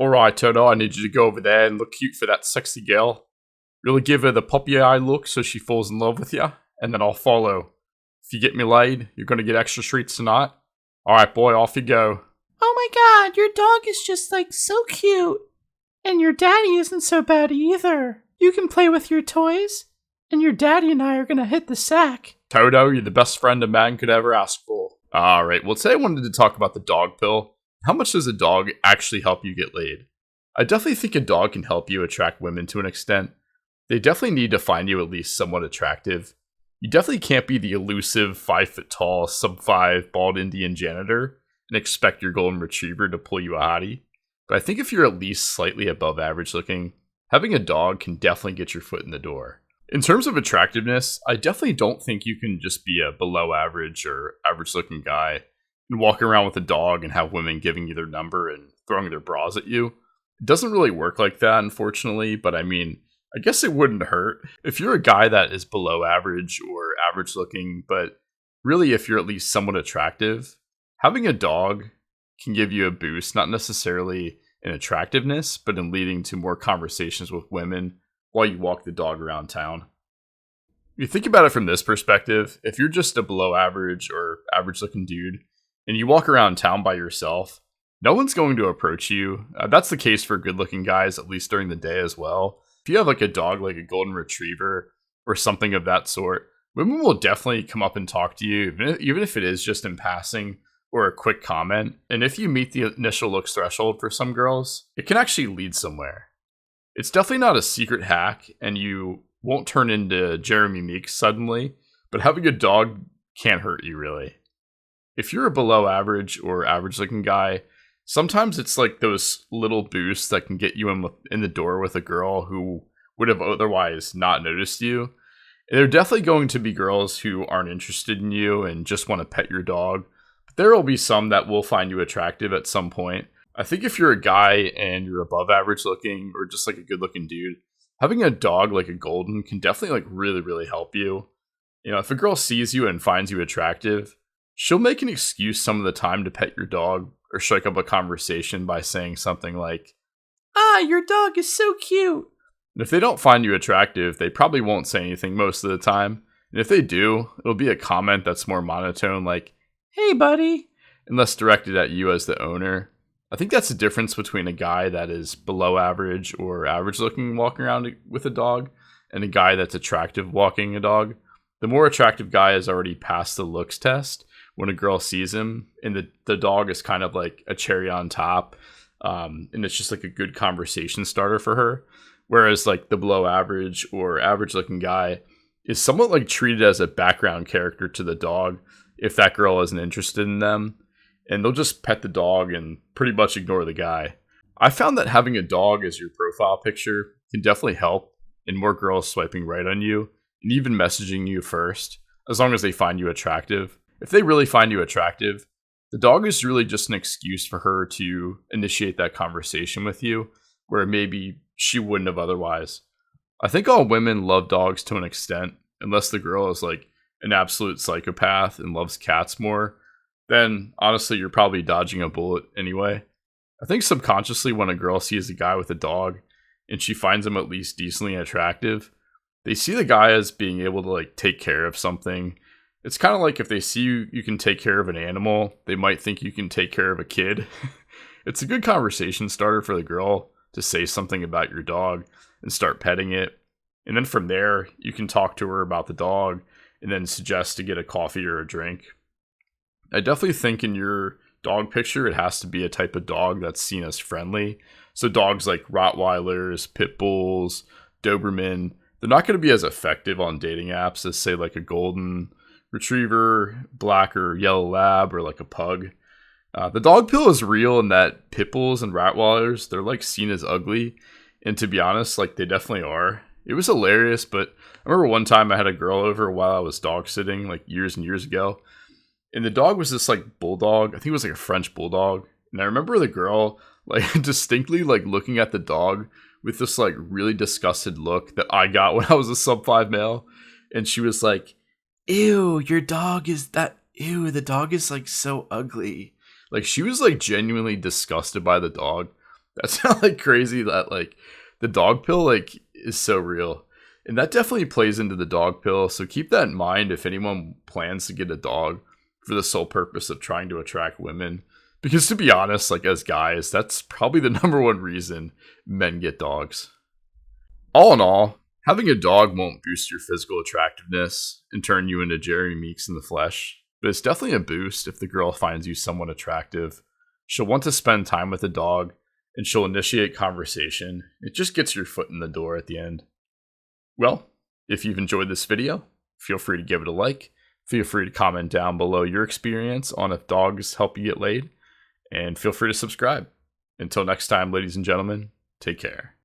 Alright, Toto, I need you to go over there and look cute for that sexy girl. Really give her the puppy eye look so she falls in love with you, and then I'll follow. If you get me laid, you're gonna get extra treats tonight. Alright, boy, off you go. Oh my god, your dog is just like so cute. And your daddy isn't so bad either. You can play with your toys, and your daddy and I are gonna hit the sack. Toto, you're the best friend a man could ever ask for. Alright, well today I wanted to talk about the dog pill. How much does a dog actually help you get laid? I definitely think a dog can help you attract women to an extent. They definitely need to find you at least somewhat attractive. You definitely can't be the elusive 5-foot-tall, sub-5 bald Indian janitor and expect your golden retriever to pull you a hottie. But I think if you're at least slightly above average looking, having a dog can definitely get your foot in the door. In terms of attractiveness, I definitely don't think you can just be a below average or average looking guy and walk around with a dog and have women giving you their number and throwing their bras at you. It doesn't really work like that, unfortunately, but I mean, I guess it wouldn't hurt. If you're a guy that is below average or average looking, but really if you're at least somewhat attractive, having a dog can give you a boost, not necessarily in attractiveness, but in leading to more conversations with women while you walk the dog around town. You think about it from this perspective, if you're just a below average or average looking dude, and you walk around town by yourself, no one's going to approach you. That's the case for good looking guys, at least during the day as well. If you have like a dog like a golden retriever or something of that sort, women will definitely come up and talk to you, even if it is just in passing or a quick comment. And if you meet the initial looks threshold for some girls, it can actually lead somewhere. It's definitely not a secret hack, and you won't turn into Jeremy Meeks suddenly, but having a dog can't hurt you really. If you're a below average or average looking guy, sometimes it's like those little boosts that can get you in the door with a girl who would have otherwise not noticed you. And there are definitely going to be girls who aren't interested in you and just want to pet your dog. But there will be some that will find you attractive at some point. I think if you're a guy and you're above average looking or just like a good looking dude, having a dog like a golden can definitely like really help you. You know, if a girl sees you and finds you attractive, she'll make an excuse some of the time to pet your dog or strike up a conversation by saying something like, Your dog is so cute. And if they don't find you attractive, they probably won't say anything most of the time. And if they do, it'll be a comment that's more monotone like, Hey, buddy. And less directed at you as the owner. I think that's the difference between a guy that is below average or average looking walking around with a dog and a guy that's attractive walking a dog. The more attractive guy has already passed the looks test when a girl sees him, and the dog is kind of like a cherry on top, and it's just like a good conversation starter for her. Whereas like the below average or average looking guy is somewhat like treated as a background character to the dog if that girl isn't interested in them, and they'll just pet the dog and pretty much ignore the guy. I found that having a dog as your profile picture can definitely help in more girls swiping right on you and even messaging you first, as long as they find you attractive. If they really find you attractive, the dog is really just an excuse for her to initiate that conversation with you, where maybe she wouldn't have otherwise. I think all women love dogs to an extent, unless the girl is like an absolute psychopath and loves cats more. Then honestly, you're probably dodging a bullet anyway. I think subconsciously when a girl sees a guy with a dog and she finds him at least decently attractive, they see the guy as being able to like take care of something. It's kind of like if they see you can take care of an animal, they might think you can take care of a kid. It's a good conversation starter for the girl to say something about your dog and start petting it. And then from there, you can talk to her about the dog and then suggest to get a coffee or a drink. I definitely think in your dog picture, it has to be a type of dog that's seen as friendly. So dogs like Rottweilers, Pit Bulls, Doberman, they're not going to be as effective on dating apps as say like a golden retriever, black or yellow lab, or like a pug. The dog pill is real in that pit bulls and Rottweilers, they're like seen as ugly. And to be honest, like they definitely are. It was hilarious, but I remember one time I had a girl over while I was dog sitting like years and years ago. And the dog was this like bulldog. I think it was like a French bulldog. And I remember the girl like distinctly like looking at the dog with this like really disgusted look that I got when I was a sub-5 male. And she was like, Ew, the dog is like so ugly. Like she was like genuinely disgusted by the dog. That's not like crazy that like the dog pill like is so real. And that definitely plays into the dog pill. So keep that in mind if anyone plans to get a dog for the sole purpose of trying to attract women. Because to be honest, like as guys, that's probably the number one reason men get dogs. All in all, having a dog won't boost your physical attractiveness and turn you into Jerry Meeks in the flesh. But it's definitely a boost if the girl finds you somewhat attractive. She'll want to spend time with the dog and she'll initiate conversation. It just gets your foot in the door at the end. Well, if you've enjoyed this video, feel free to give it a like. Feel free to comment down below your experience on if dogs help you get laid. And feel free to subscribe. Until next time, ladies and gentlemen, take care.